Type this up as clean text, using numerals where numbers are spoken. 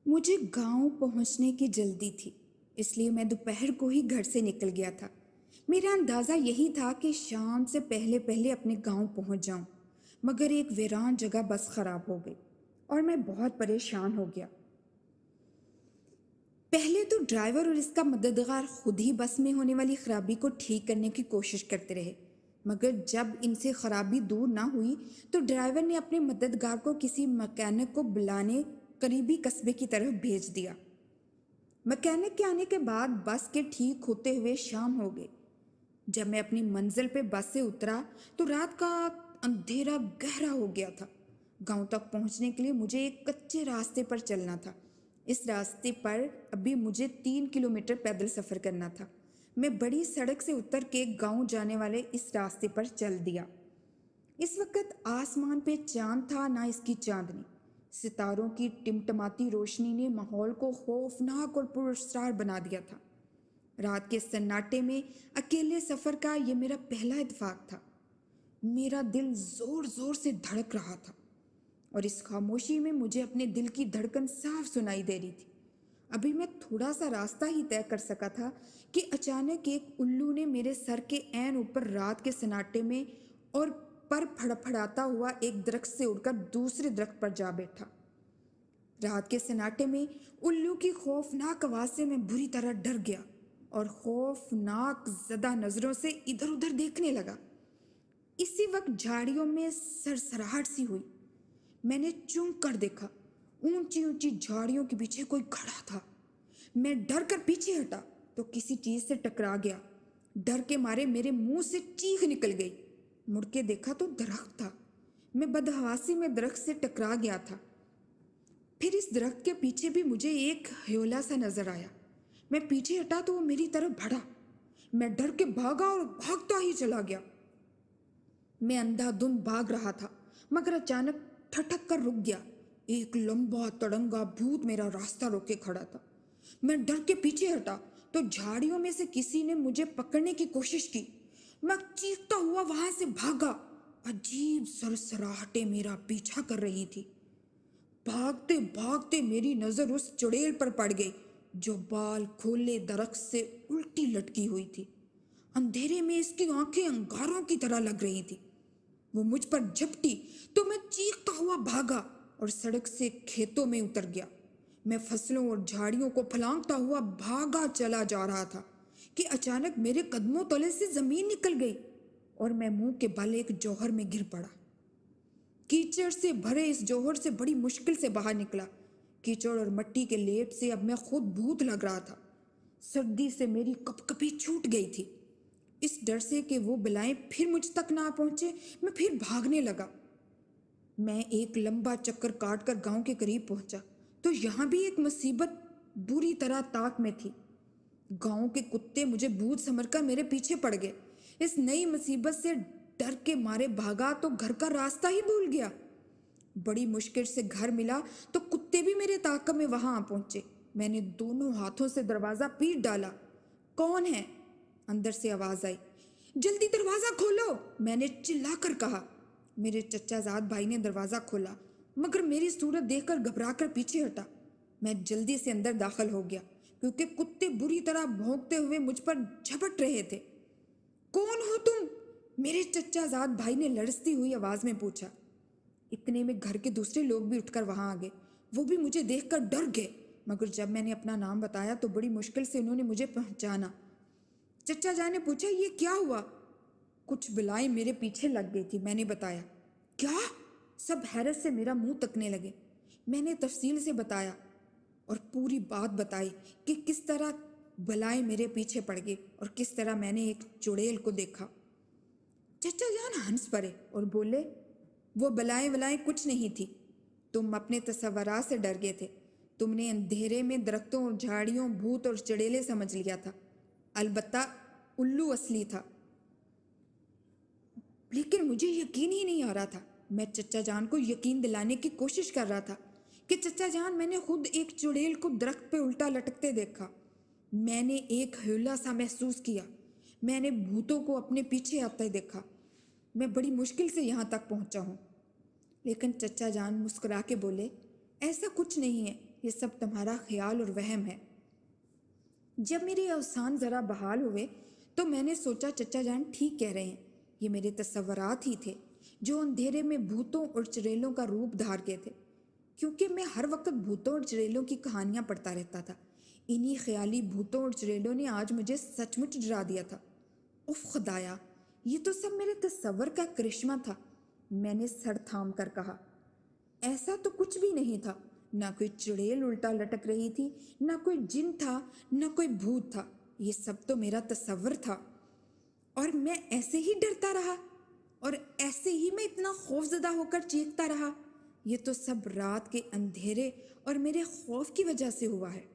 مجھے گاؤں پہنچنے کی جلدی تھی، اس لیے میں دوپہر کو ہی گھر سے نکل گیا تھا۔ میرا اندازہ یہی تھا کہ شام سے پہلے پہلے اپنے گاؤں پہنچ جاؤں، مگر ایک ویران جگہ بس خراب ہو گئی اور میں بہت پریشان ہو گیا۔ پہلے تو ڈرائیور اور اس کا مددگار خود ہی بس میں ہونے والی خرابی کو ٹھیک کرنے کی کوشش کرتے رہے، مگر جب ان سے خرابی دور نہ ہوئی تو ڈرائیور نے اپنے مددگار کو کسی مکینک کو بلانے قریبی قصبے کی طرف بھیج دیا۔ مکینک کے آنے کے بعد بس کے ٹھیک ہوتے ہوئے شام ہو گئی۔ جب میں اپنی منزل پہ بس سے اترا تو رات کا اندھیرا گہرا ہو گیا تھا۔ گاؤں تک پہنچنے کے لیے مجھے ایک کچے راستے پر چلنا تھا۔ اس راستے پر ابھی مجھے 3 کلومیٹر پیدل سفر کرنا تھا۔ میں بڑی سڑک سے اتر کے گاؤں جانے والے اس راستے پر چل دیا۔ اس وقت آسمان پہ چاند تھا نہ اس کی چاندنی۔ ستاروں کی ٹمٹماتی روشنی نے ماحول کو خوفناک اور پراسرار بنا دیا تھا۔ رات کے سناٹے میں اکیلے سفر کا یہ میرا پہلا اتفاق تھا۔ میرا دل زور زور سے دھڑک رہا تھا اور اس خاموشی میں مجھے اپنے دل کی دھڑکن صاف سنائی دے رہی تھی۔ ابھی میں تھوڑا سا راستہ ہی طے کر سکا تھا کہ اچانک ایک الو نے میرے سر کے عین اوپر رات کے سناٹے میں اور پر پھڑپھڑاتا ہوا ایک درخت سے اڑ کر دوسرے درخت پر جا بیٹھا۔ رات کے سناٹے میں الو کی خوفناک آواز سے میں بری طرح ڈر گیا اور خوفناک زدہ نظروں سے ادھر ادھر دیکھنے لگا۔ اسی وقت جھاڑیوں میں سرسراہٹ سی ہوئی۔ میں نے چونک کر دیکھا، اونچی اونچی جھاڑیوں کے پیچھے کوئی کھڑا تھا۔ میں ڈر کر پیچھے ہٹا تو کسی چیز سے ٹکرا گیا۔ ڈر کے مارے میرے منہ سے چیخ نکل گئی۔ مڑ کے دیکھا تو درخت تھا۔ میں بدحواسی میں درخت سے ٹکرا گیا تھا۔ پھر اس درخت کے پیچھے بھی مجھے ایک ہیولا سا نظر آیا۔ میں پیچھے ہٹا تو وہ میری طرف بڑھا۔ میں ڈر کے بھاگا اور بھاگتا ہی چلا گیا۔ میں اندھا دھند بھاگ رہا تھا مگر اچانک ٹھٹک کر رک گیا۔ ایک لمبا تڑنگا بھوت میرا راستہ روکے کھڑا تھا۔ میں ڈر کے پیچھے ہٹا تو جھاڑیوں میں سے کسی نے مجھے پکڑنے کی کوشش کی۔ میں چیختا ہوا وہاں سے بھاگا۔ عجیب سرسراہٹیں میرا پیچھا کر رہی تھی۔ بھاگتے بھاگتے میری نظر اس چڑیل پر پڑ گئی جو بال کھولے درخت سے الٹی لٹکی ہوئی تھی۔ اندھیرے میں اس کی آنکھیں انگاروں کی طرح لگ رہی تھی۔ وہ مجھ پر جھپٹی تو میں چیختا ہوا بھاگا اور سڑک سے کھیتوں میں اتر گیا۔ میں فصلوں اور جھاڑیوں کو پھلانگتا ہوا بھاگا چلا جا رہا تھا کہ اچانک میرے قدموں تلے سے زمین نکل گئی اور میں منہ کے بل ایک جوہر میں گر پڑا۔ کیچڑ سے بھرے اس جوہر سے بڑی مشکل سے باہر نکلا۔ کیچڑ اور مٹی کے لیپ سے اب میں خود بھوت لگ رہا تھا۔ سردی سے میری کپ کپی چھوٹ گئی تھی۔ اس ڈر سے کہ وہ بلائیں پھر مجھ تک نہ پہنچے میں پھر بھاگنے لگا۔ میں ایک لمبا چکر کاٹ کر گاؤں کے قریب پہنچا تو یہاں بھی ایک مصیبت بری طرح طاق میں تھی۔ گاؤں کے کتے مجھے بھوت سمجھ کر میرے پیچھے پڑ گئے۔ اس نئی مصیبت سے ڈر کے مارے بھاگا تو گھر کا راستہ ہی بھول گیا۔ بڑی مشکل سے گھر ملا تو کتے بھی میرے تعاقب میں وہاں آ پہنچے۔ میں نے دونوں ہاتھوں سے دروازہ پیٹ ڈالا۔ کون ہے؟ اندر سے آواز آئی۔ جلدی دروازہ کھولو، میں نے چلا کر کہا۔ میرے چچا زاد بھائی نے دروازہ کھولا مگر میری صورت دیکھ کر گھبرا کر پیچھے ہٹا۔ میں جلدی سے اندر داخل ہو گیا کیونکہ کتے بری طرح بھونکتے ہوئے مجھ پر جھپٹ رہے تھے۔ کون ہو تم؟ میرے چچا زاد بھائی نے لڑزتی ہوئی آواز میں پوچھا۔ اتنے میں گھر کے دوسرے لوگ بھی اٹھ کر وہاں آ گئے۔ وہ بھی مجھے دیکھ کر ڈر گئے مگر جب میں نے اپنا نام بتایا تو بڑی مشکل سے انہوں نے مجھے پہچانا۔ چچا جان نے پوچھا، یہ کیا ہوا؟ کچھ بلائیں میرے پیچھے لگ گئی تھی، میں نے بتایا۔ کیا؟ سب حیرت سے میرا منہ تکنے لگے۔ میں نے تفصیل سے بتایا اور پوری بات بتائی کہ کس طرح بلائیں میرے پیچھے پڑ گئی اور کس طرح میں نے ایک چڑیل کو دیکھا۔ چچا جان ہنس پڑے اور بولے، وہ بلائیں ولائیں کچھ نہیں تھی، تم اپنے تصورات سے ڈر گئے تھے۔ تم نے اندھیرے میں درختوں اور جھاڑیوں، بھوت اور چڑیلے سمجھ لیا تھا، البتہ الو اصلی تھا۔ لیکن مجھے یقین ہی نہیں آ رہا تھا۔ میں چچا جان کو یقین دلانے کی کوشش کر رہا تھا کہ چچا جان، میں نے خود ایک چڑیل کو درخت پہ الٹا لٹکتے دیکھا، میں نے ایک ہیولا سا محسوس کیا، میں نے بھوتوں کو اپنے پیچھے آتے دیکھا، میں بڑی مشکل سے یہاں تک پہنچا ہوں۔ لیکن چچا جان مسکرا کے بولے، ایسا کچھ نہیں ہے، یہ سب تمہارا خیال اور وہم ہے۔ جب میرے اوسان ذرا بحال ہوئے تو میں نے سوچا چچا جان ٹھیک کہہ رہے ہیں، یہ میرے تصورات ہی تھے جو اندھیرے میں بھوتوں اور چڑیلوں کا روپ دھار کے تھے، کیونکہ میں ہر وقت بھوتوں اور چڑیلوں کی کہانیاں پڑھتا رہتا تھا۔ انہی خیالی بھوتوں اور چڑیلوں نے آج مجھے سچ مچ ڈرا دیا تھا۔ اف خدایا، یہ تو سب میرے تصور کا کرشمہ تھا۔ میں نے سر تھام کر کہا، ایسا تو کچھ بھی نہیں تھا، نہ کوئی چڑیل الٹا لٹک رہی تھی، نہ کوئی جن تھا، نہ کوئی بھوت تھا، یہ سب تو میرا تصور تھا، اور میں ایسے ہی ڈرتا رہا، اور ایسے ہی میں اتنا خوف زدہ ہو کر چیختا رہا۔ یہ تو سب رات کے اندھیرے اور میرے خوف کی وجہ سے ہوا ہے۔